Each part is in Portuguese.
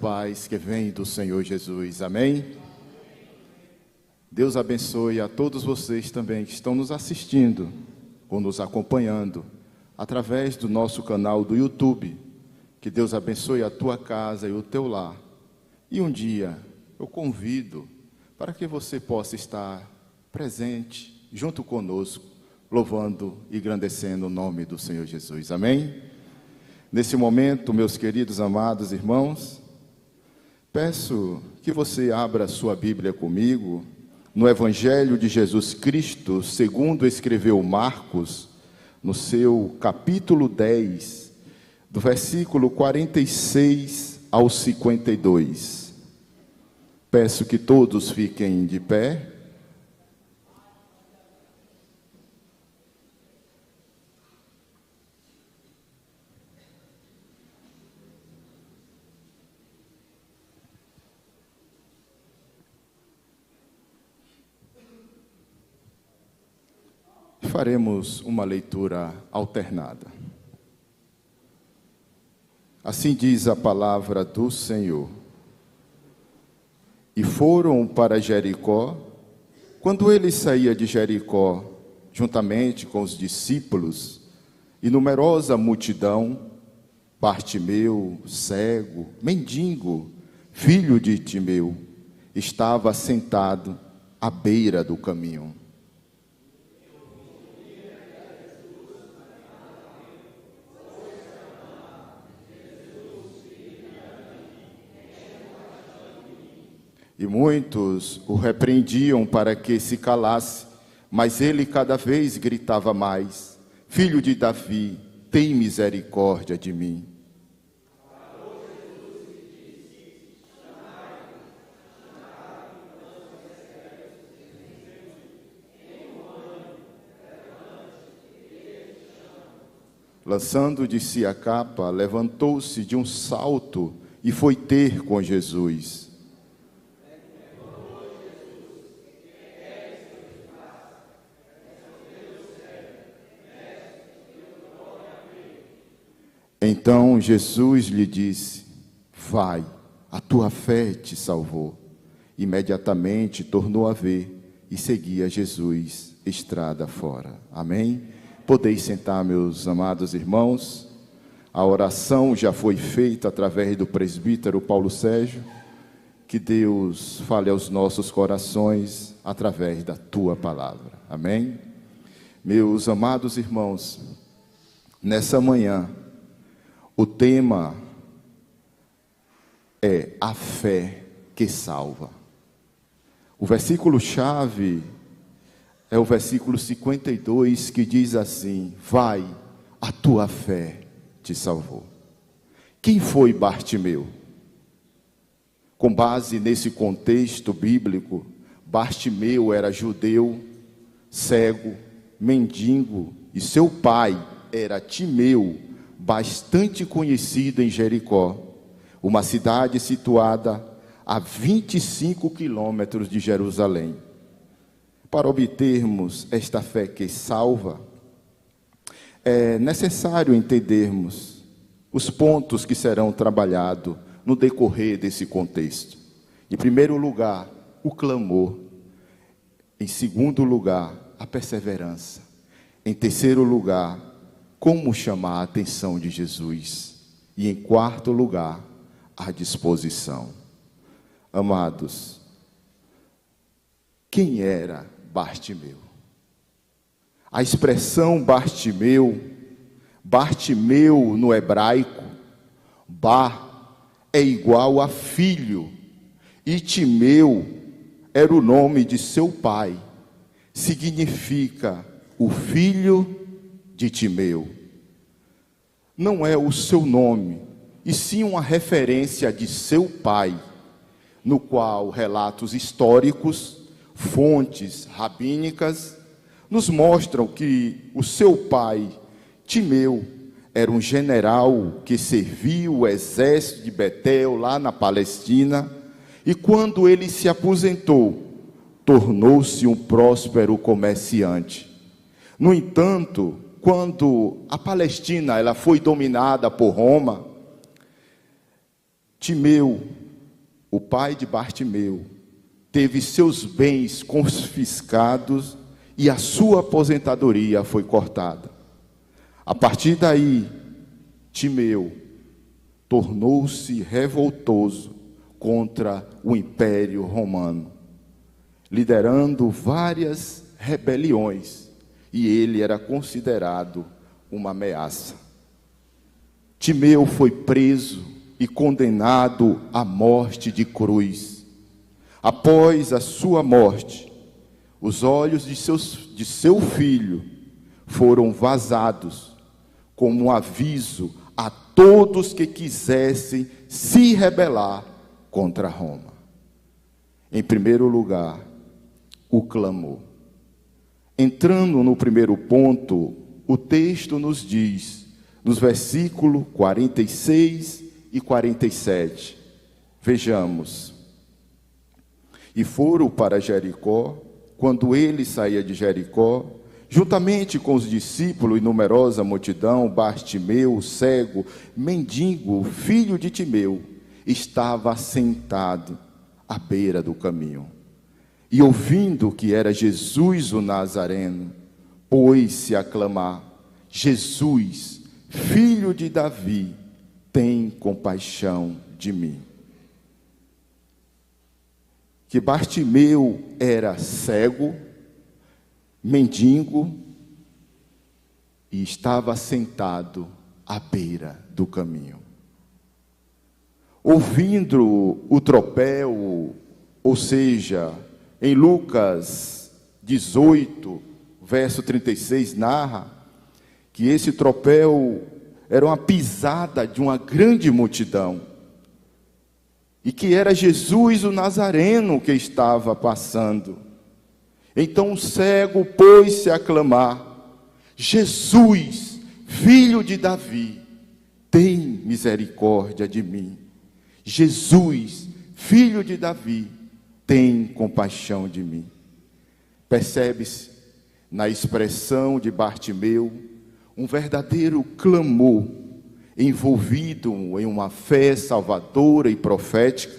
paz que vem do Senhor Jesus. Amém? Deus abençoe a todos vocês também que estão nos assistindo ou nos acompanhando através do nosso canal do YouTube. Que Deus abençoe a tua casa e o teu lar. E um dia eu convido para que você possa estar presente junto conosco, louvando e engrandecendo o nome do Senhor Jesus. Amém? Nesse momento, meus queridos amados irmãos, peço que você abra sua Bíblia comigo no Evangelho de Jesus Cristo, segundo escreveu Marcos, no seu capítulo 10, do versículo 46 ao 52. Peço que todos fiquem de pé. Faremos uma leitura alternada. Assim diz a palavra do Senhor. E foram para Jericó. Quando ele saía de Jericó, juntamente com os discípulos e numerosa multidão, Bartimeu, cego, mendigo, filho de Timeu, estava sentado à beira do caminho. E muitos o repreendiam para que se calasse, mas ele cada vez gritava mais: Filho de Davi, tem misericórdia de mim. Lançando de si a capa, levantou-se de um salto e foi ter com Jesus. Então Jesus lhe disse: vai, a tua fé te salvou. Imediatamente tornou a ver e seguia Jesus estrada fora. Amém? Podeis sentar, meus amados irmãos. A oração já foi feita através do presbítero Paulo Sérgio. Que Deus fale aos nossos corações através da tua palavra. Amém? Meus amados irmãos, nessa manhã, o tema é a fé que salva. O versículo-chave é o versículo 52, que diz assim: vai, a tua fé te salvou. Quem foi Bartimeu? Com base nesse contexto bíblico, Bartimeu era judeu, cego, mendigo, e seu pai era Timeu, bastante conhecido em Jericó, uma cidade situada a 25 quilômetros de Jerusalém. Para obtermos esta fé que salva, é necessário entendermos os pontos que serão trabalhados no decorrer desse contexto. Em primeiro lugar, o clamor. Em segundo lugar, a perseverança. Em terceiro lugar, como chamar a atenção de Jesus. E em quarto lugar, a disposição. Amados, quem era Bartimeu? A expressão Bartimeu no hebraico, Bar é igual a filho, e Timeu era o nome de seu pai, significa o filho de Timeu. Não é o seu nome, e sim uma referência de seu pai, no qual relatos históricos, fontes rabínicas, nos mostram que o seu pai, Timeu, era um general que serviu o exército de Betel, lá na Palestina, e quando ele se aposentou, tornou-se um próspero comerciante. No entanto, quando a Palestina ela foi dominada por Roma, Timeu, o pai de Bartimeu, teve seus bens confiscados e a sua aposentadoria foi cortada. A partir daí, Timeu tornou-se revoltoso contra o Império Romano, liderando várias rebeliões, e ele era considerado uma ameaça. Timeu foi preso e condenado à morte de cruz. Após a sua morte, os olhos de seu filho foram vazados como um aviso a todos que quisessem se rebelar contra Roma. Em primeiro lugar, o clamor. Entrando no primeiro ponto, o texto nos diz, nos versículos 46 e 47, vejamos: e foram para Jericó. Quando ele saía de Jericó, juntamente com os discípulos e numerosa multidão, Bartimeu, cego, mendigo, filho de Timeu, estava sentado à beira do caminho. E ouvindo que era Jesus o Nazareno, pôs-se a clamar: Jesus, filho de Davi, tem compaixão de mim. Que Bartimeu era cego, mendigo, e estava sentado à beira do caminho. Ouvindo o tropel, ou seja, em Lucas 18, verso 36, narra que esse tropel era uma pisada de uma grande multidão, e que era Jesus o Nazareno que estava passando. Então o cego pôs-se a clamar: Jesus, filho de Davi, tem misericórdia de mim. Jesus, filho de Davi, tem compaixão de mim. Percebe-se na expressão de Bartimeu um verdadeiro clamor, envolvido em uma fé salvadora e profética,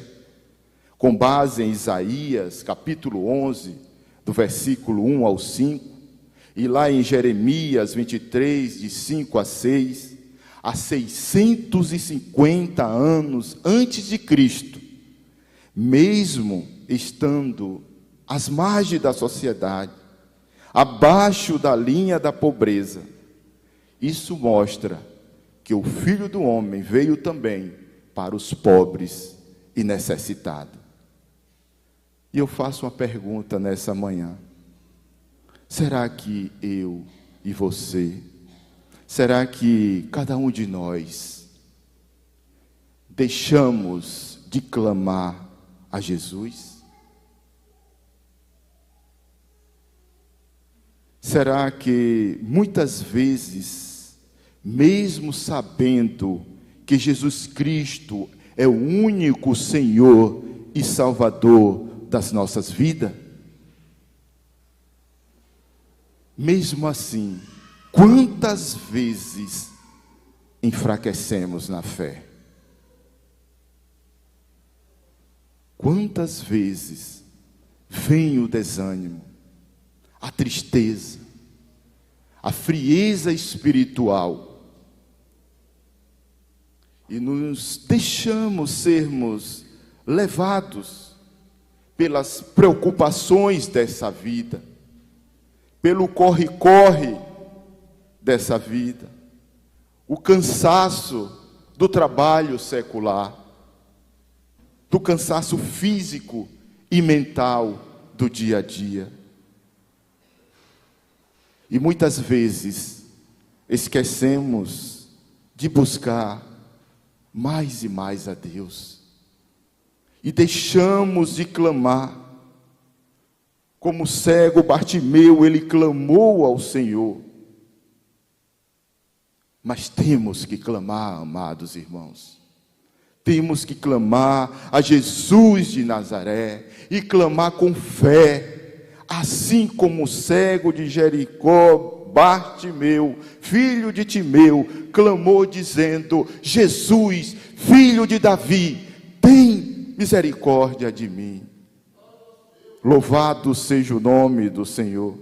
com base em Isaías, capítulo 11, do versículo 1 ao 5, e lá em Jeremias 23, de 5 a 6, há 650 anos antes de Cristo, mesmo estando às margens da sociedade, abaixo da linha da pobreza. Isso mostra que o Filho do Homem veio também para os pobres e necessitados. E eu faço uma pergunta nessa manhã: será que eu e você, será que cada um de nós deixamos de clamar a Jesus? Será que muitas vezes, mesmo sabendo que Jesus Cristo é o único Senhor e Salvador das nossas vidas, mesmo assim, quantas vezes enfraquecemos na fé? Quantas vezes vem o desânimo, a tristeza, a frieza espiritual, e nos deixamos sermos levados pelas preocupações dessa vida, pelo corre-corre dessa vida, o cansaço do trabalho secular, do cansaço físico e mental do dia a dia. E muitas vezes esquecemos de buscar mais e mais a Deus, e deixamos de clamar. Como o cego Bartimeu, ele clamou ao Senhor. Mas temos que clamar, amados irmãos. Temos que clamar a Jesus de Nazaré, e clamar com fé, assim como o cego de Jericó, Bartimeu, filho de Timeu, clamou dizendo: Jesus, filho de Davi, misericórdia de mim. Louvado seja o nome do Senhor.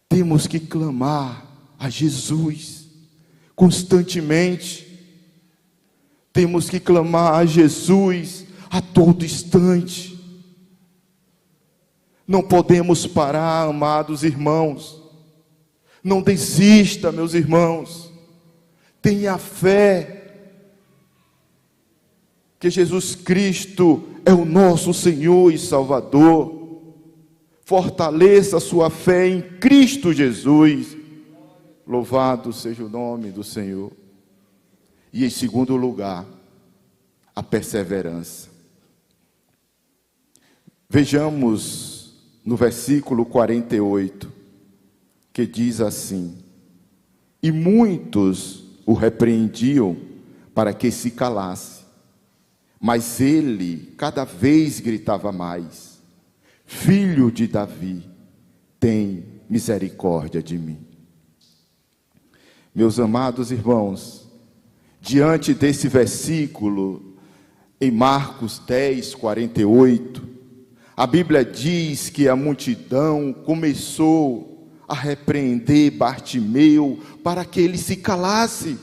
Temos que clamar a Jesus constantemente. Temos que clamar a Jesus a todo instante. Não podemos parar, amados irmãos. Não desista, meus irmãos. Tenha fé que Jesus Cristo é o nosso Senhor e Salvador. Fortaleça a sua fé em Cristo Jesus. Louvado seja o nome do Senhor. E em segundo lugar, a perseverança. Vejamos no versículo 48, que diz assim: e muitos o repreendiam para que se calasse, mas ele cada vez gritava mais: Filho de Davi, tem misericórdia de mim. Meus amados irmãos, diante desse versículo, em Marcos 10, 48, a Bíblia diz que a multidão começou a repreender Bartimeu para que ele se calasse.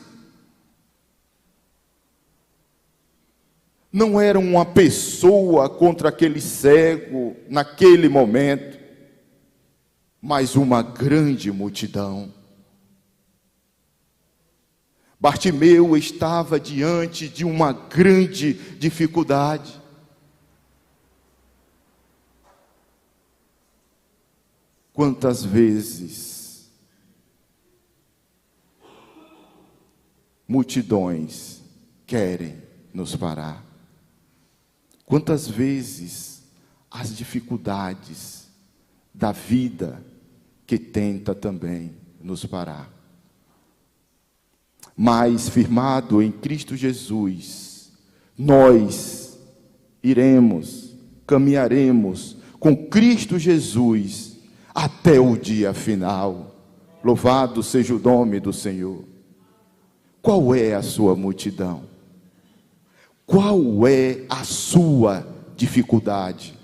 Não era uma pessoa contra aquele cego naquele momento, mas uma grande multidão. Bartimeu estava diante de uma grande dificuldade. Quantas vezes multidões querem nos parar? Quantas vezes as dificuldades da vida que tenta também nos parar? Mas firmado em Cristo Jesus, nós caminharemos com Cristo Jesus até o dia final. Louvado seja o nome do Senhor. Qual é a sua multidão? Qual é a sua dificuldade?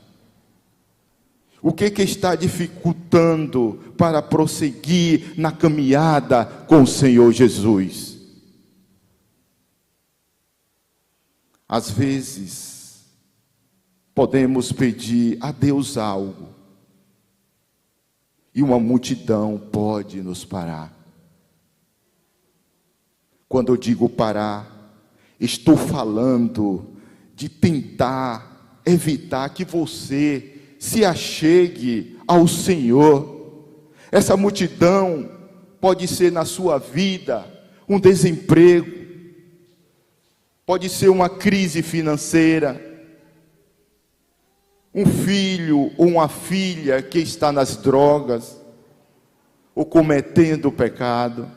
O que está dificultando para prosseguir na caminhada com o Senhor Jesus? Às vezes, podemos pedir a Deus algo, e uma multidão pode nos parar. Quando eu digo parar, estou falando de tentar evitar que você se achegue ao Senhor. Essa multidão pode ser na sua vida um desemprego, pode ser uma crise financeira, um filho ou uma filha que está nas drogas, ou cometendo pecado.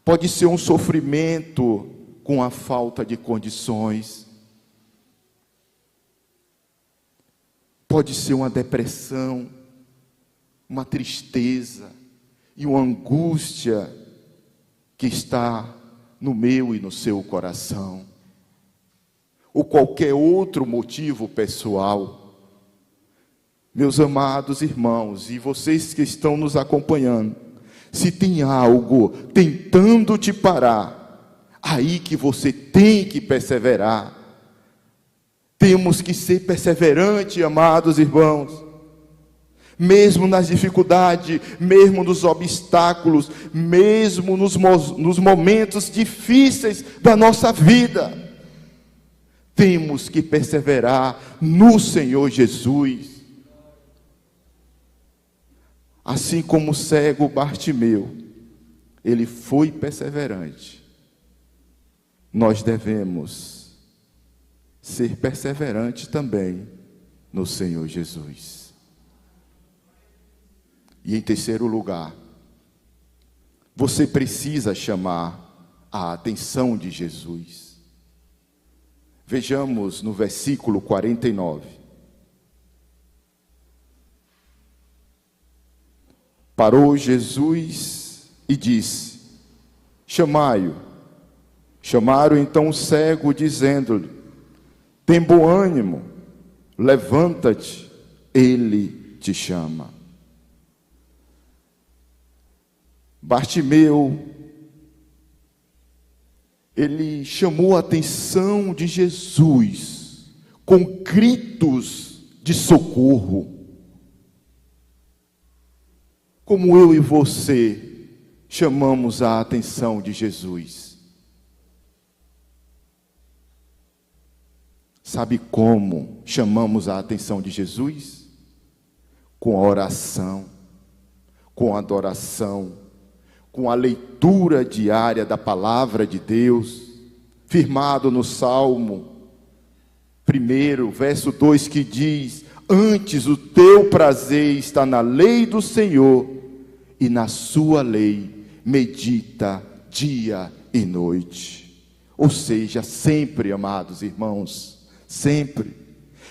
Pode ser um sofrimento com a falta de condições. Pode ser uma depressão, uma tristeza e uma angústia que está no meu e no seu coração, ou qualquer outro motivo pessoal. Meus amados irmãos, e vocês que estão nos acompanhando, se tem algo tentando te parar, aí que você tem que perseverar. Temos que ser perseverantes, amados irmãos. Mesmo nas dificuldades, mesmo nos obstáculos, mesmo nos momentos difíceis da nossa vida, temos que perseverar no Senhor Jesus. Assim como o cego Bartimeu, ele foi perseverante. Nós devemos ser perseverantes também no Senhor Jesus. E em terceiro lugar, você precisa chamar a atenção de Jesus. Vejamos no versículo 49. Parou Jesus e disse: chamai-o. Chamaram então o cego, dizendo-lhe: tem bom ânimo, levanta-te, ele te chama. Bartimeu, ele chamou a atenção de Jesus com gritos de socorro. Como eu e você chamamos a atenção de Jesus? Sabe como chamamos a atenção de Jesus? Com a oração, com a adoração, com a leitura diária da palavra de Deus, firmado no Salmo 1, verso 2, que diz: antes o teu prazer está na lei do Senhor, e na sua lei medita dia e noite. Ou seja, sempre, amados irmãos, sempre,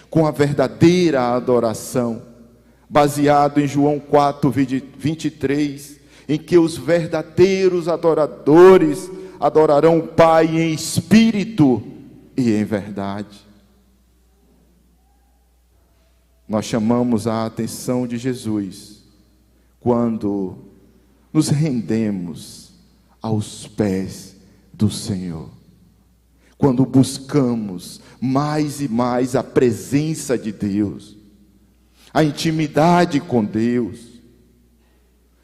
com a verdadeira adoração, baseado em João 4, 23, em que os verdadeiros adoradores adorarão o Pai em espírito e em verdade. Nós chamamos a atenção de Jesus quando nos rendemos aos pés do Senhor, quando buscamos mais e mais a presença de Deus, a intimidade com Deus,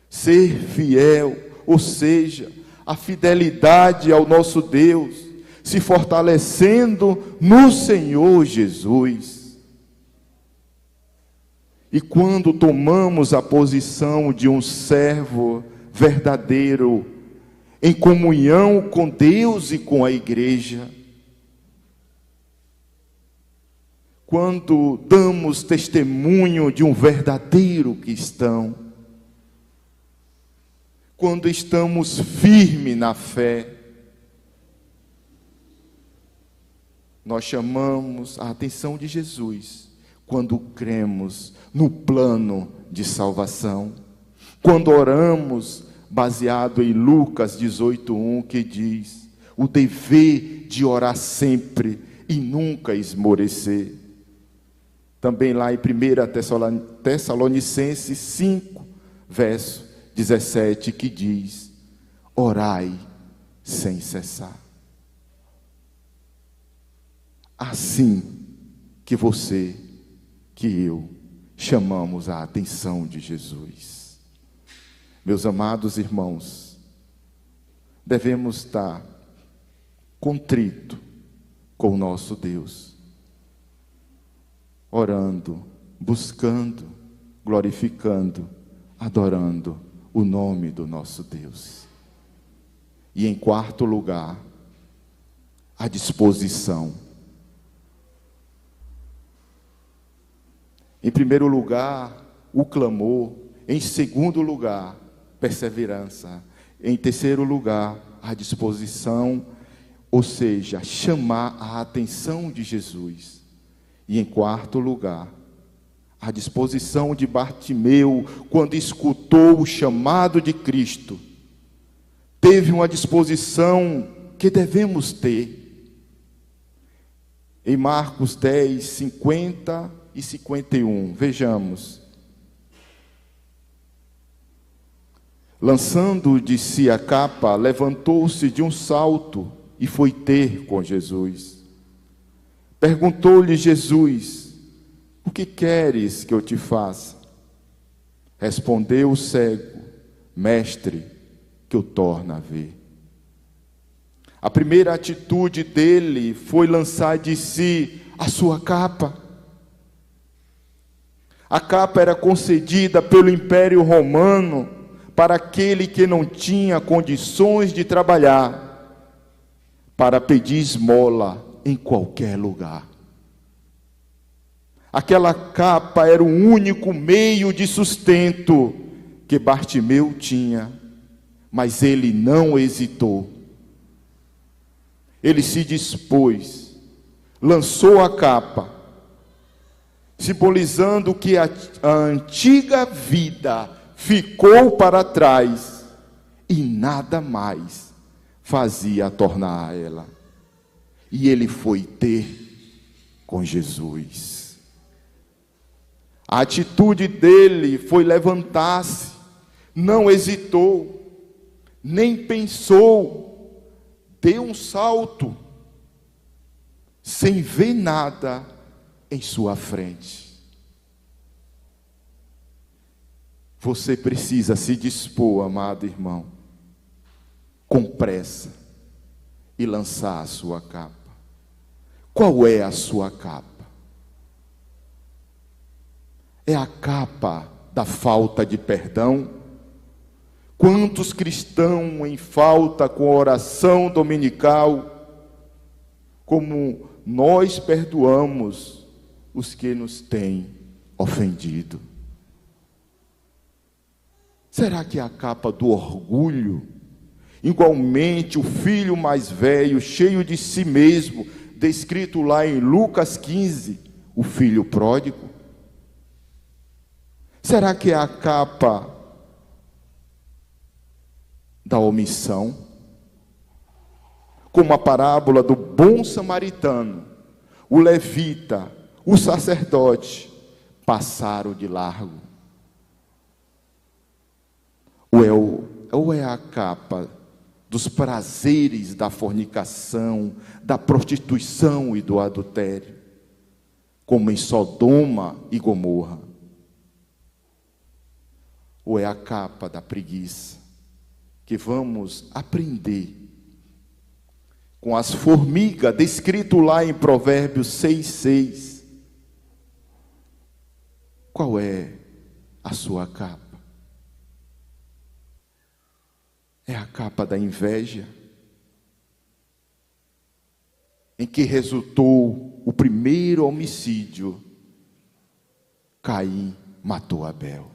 ser fiel, ou seja, a fidelidade ao nosso Deus, se fortalecendo no Senhor Jesus. E quando tomamos a posição de um servo verdadeiro, em comunhão com Deus e com a igreja, quando damos testemunho de um verdadeiro cristão, quando estamos firmes na fé, nós chamamos a atenção de Jesus quando cremos no plano de salvação, quando oramos baseado em Lucas 18:1, que diz: o dever de orar sempre e nunca esmorecer. Também lá em 1 Tessalonicenses 5, verso 17, que diz: orai sem cessar. Assim que você, que eu, chamamos a atenção de Jesus. Meus amados irmãos, devemos estar contrito com o nosso Deus, orando, buscando, glorificando, adorando o nome do nosso Deus. E em quarto lugar, a disposição. Em primeiro lugar, o clamor. Em segundo lugar, perseverança. Em terceiro lugar, a disposição, ou seja, chamar a atenção de Jesus. E em quarto lugar, a disposição de Bartimeu, quando escutou o chamado de Cristo, teve uma disposição que devemos ter. Em Marcos 10, 50 e 51, vejamos: lançando de si a capa, levantou-se de um salto e foi ter com Jesus. Perguntou-lhe Jesus: o que queres que eu te faça? Respondeu o cego: mestre, que eu torne a ver. A primeira atitude dele foi lançar de si a sua capa. A capa era concedida pelo Império Romano para aquele que não tinha condições de trabalhar, para pedir esmola em qualquer lugar. Aquela capa era o único meio de sustento que Bartimeu tinha, mas ele não hesitou. Ele se dispôs, lançou a capa, simbolizando que a antiga vida ficou para trás e nada mais fazia tornar a ela. E ele foi ter com Jesus. A atitude dele foi levantar-se, não hesitou, nem pensou, deu um salto, sem ver nada em sua frente. Você precisa se dispor, amado irmão, com pressa, e lançar a sua capa. Qual é a sua capa? É a capa da falta de perdão? Quantos cristãos em falta com a oração dominical, como nós perdoamos os que nos têm ofendido? Será que é a capa do orgulho? Igualmente o filho mais velho, cheio de si mesmo, descrito lá em Lucas 15, o filho pródigo? Será que é a capa da omissão? Como a parábola do bom samaritano, o levita, o sacerdote passaram de largo. Ou é a capa dos prazeres da fornicação, da prostituição e do adultério, como em Sodoma e Gomorra? Ou é a capa da preguiça, que vamos aprender com as formigas, descrito lá em Provérbios 6:6. Qual é a sua capa? É a capa da inveja, em que resultou o primeiro homicídio. Caim matou Abel.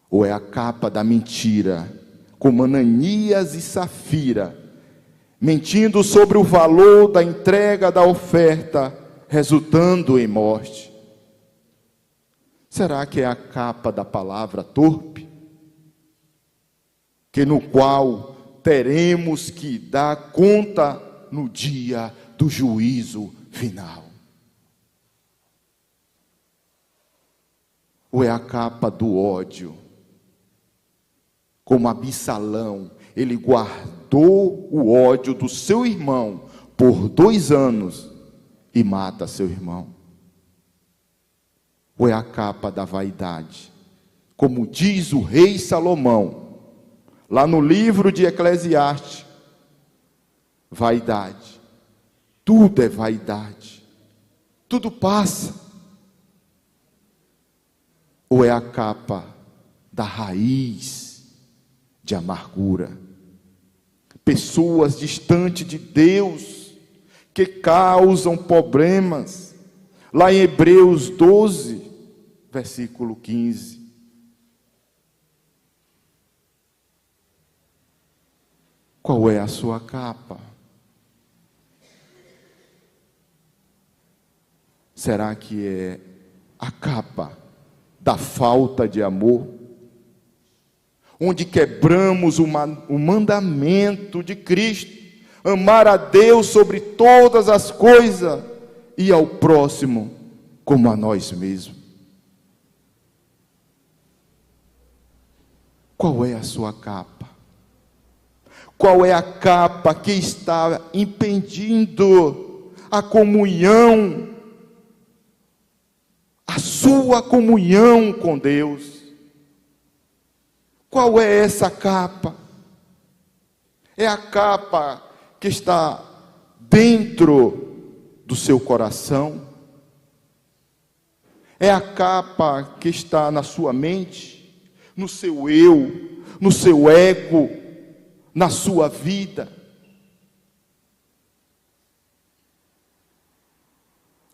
Ou é a capa da mentira, como Ananias e Safira, mentindo sobre o valor da entrega da oferta, resultando em morte? Será que é a capa da palavra torpe, que no qual teremos que dar conta no dia do juízo final? Ou é a capa do ódio, como Absalão, ele guardou o ódio do seu irmão por 2 anos e mata seu irmão? Ou é a capa da vaidade, como diz o rei Salomão, lá no livro de Eclesiastes? Vaidade, tudo é vaidade, tudo passa. Ou é a capa da raiz de amargura, pessoas distantes de Deus, que causam problemas, lá em Hebreus 12, versículo 15. Qual é a sua capa? Será que é a capa da falta de amor, onde quebramos o mandamento de Cristo, amar a Deus sobre todas as coisas e ao próximo como a nós mesmos? Qual é a sua capa? Qual é a capa que está impedindo a comunhão, a sua comunhão com Deus? Qual é essa capa? É a capa que está dentro do seu coração? É a capa que está na sua mente, no seu eu, no seu ego, na sua vida?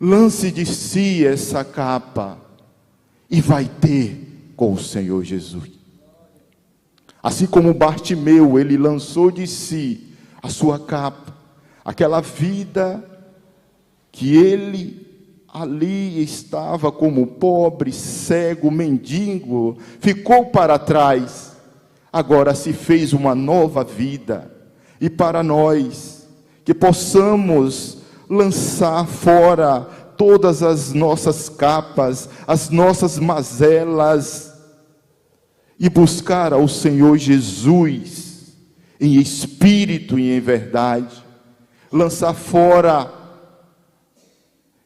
Lance de si essa capa e vai ter com o Senhor Jesus. Assim como Bartimeu, ele lançou de si a sua capa, aquela vida que ele ali estava como pobre, cego, mendigo, ficou para trás. agora se fez uma nova vida. E para nós, que possamos lançar fora todas as nossas capas, as nossas mazelas, e buscar ao Senhor Jesus, em espírito e em verdade, lançar fora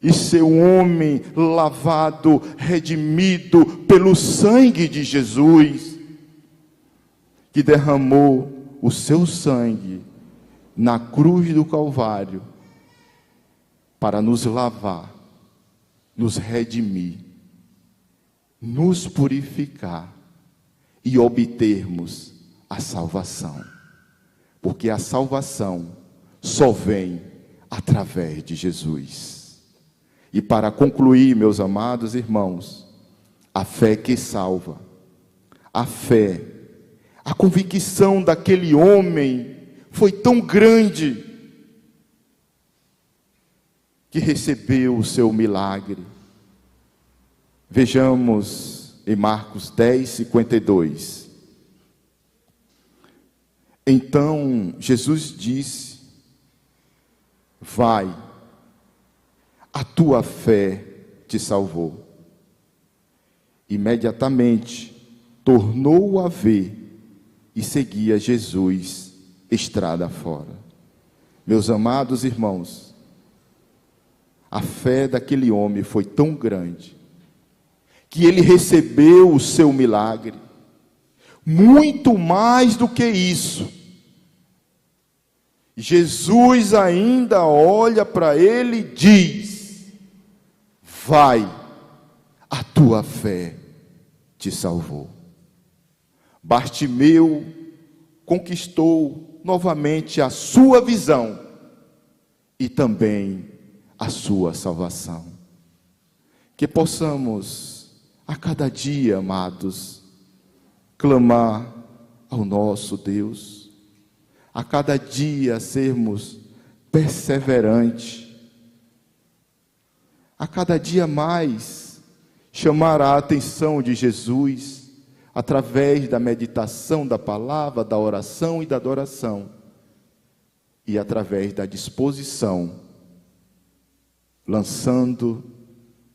e ser um homem lavado, redimido pelo sangue de Jesus, que derramou o seu sangue na cruz do Calvário, para nos lavar, nos redimir, nos purificar e obtermos a salvação. Porque a salvação só vem através de Jesus. E para concluir, meus amados irmãos, a fé que salva, a fé, a convicção daquele homem foi tão grande que recebeu o seu milagre. Vejamos em Marcos 10, 52. Então Jesus disse: vai, a tua fé te salvou. Imediatamente tornou a ver e seguia Jesus estrada fora. Meus amados irmãos, a fé daquele homem foi tão grande que ele recebeu o seu milagre. Muito mais do que isso, Jesus ainda olha para ele e diz: vai, a tua fé te salvou. Bartimeu conquistou novamente a sua visão e também a sua salvação. Que possamos a cada dia, amados, clamar ao nosso Deus, a cada dia sermos perseverantes, a cada dia mais chamar a atenção de Jesus, através da meditação da palavra, da oração e da adoração, e através da disposição, lançando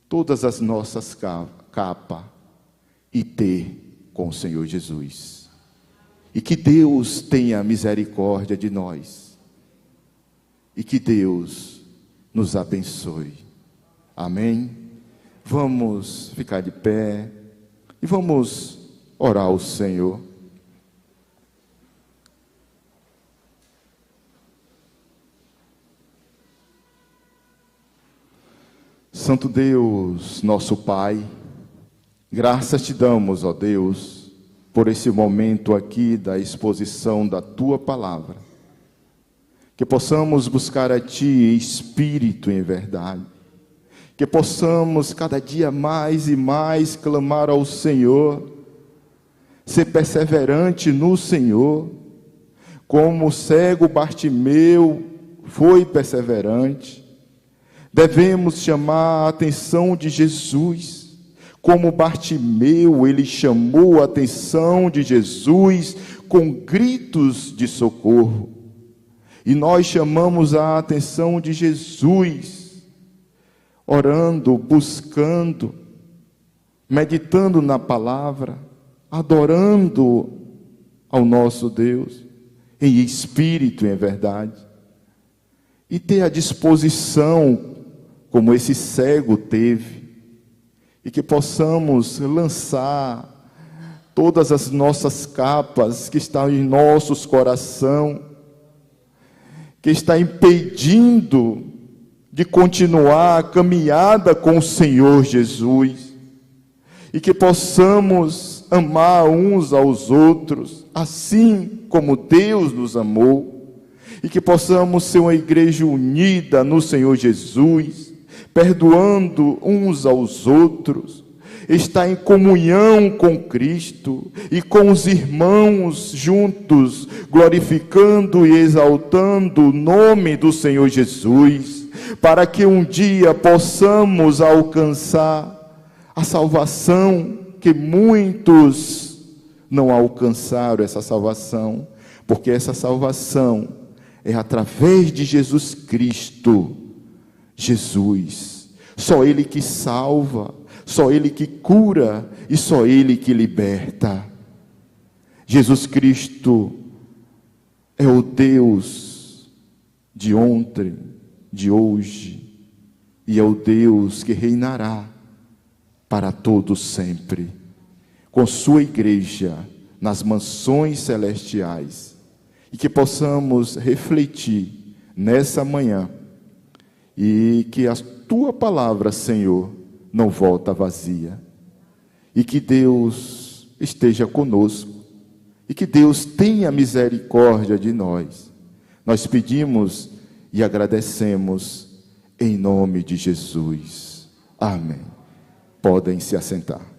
todas as nossas capas e ter com o Senhor Jesus. E que Deus tenha misericórdia de nós, e que Deus nos abençoe. Amém? Vamos ficar de pé e vamos orar ao Senhor. Santo Deus, nosso Pai, graças te damos, ó Deus, por esse momento aqui da exposição da Tua Palavra. Que possamos buscar a Ti em espírito e em verdade. Que possamos cada dia mais e mais clamar ao Senhor, ser perseverante no Senhor, como o cego Bartimeu foi perseverante. Devemos chamar a atenção de Jesus, como Bartimeu, ele chamou a atenção de Jesus com gritos de socorro. E nós chamamos a atenção de Jesus, orando, buscando, meditando na palavra, adorando ao nosso Deus, em espírito e em verdade. E ter a disposição, como esse cego teve, e que possamos lançar todas as nossas capas que estão em nossos corações, que está impedindo de continuar a caminhada com o Senhor Jesus, e que possamos amar uns aos outros, assim como Deus nos amou, e que possamos ser uma igreja unida no Senhor Jesus, perdoando uns aos outros, estar em comunhão com Cristo e com os irmãos juntos, glorificando e exaltando o nome do Senhor Jesus, para que um dia possamos alcançar a salvação que muitos não alcançaram essa salvação, porque essa salvação é através de Jesus Cristo. Jesus, só Ele que salva, só Ele que cura e só Ele que liberta. Jesus Cristo é o Deus de ontem, de hoje, e é o Deus que reinará para todos sempre, com sua igreja nas mansões celestiais, e que possamos refletir nessa manhã, e que a tua palavra, Senhor, não volta vazia, e que Deus esteja conosco, e que Deus tenha misericórdia de nós. Nós pedimos e agradecemos em nome de Jesus. Amém. Podem se assentar.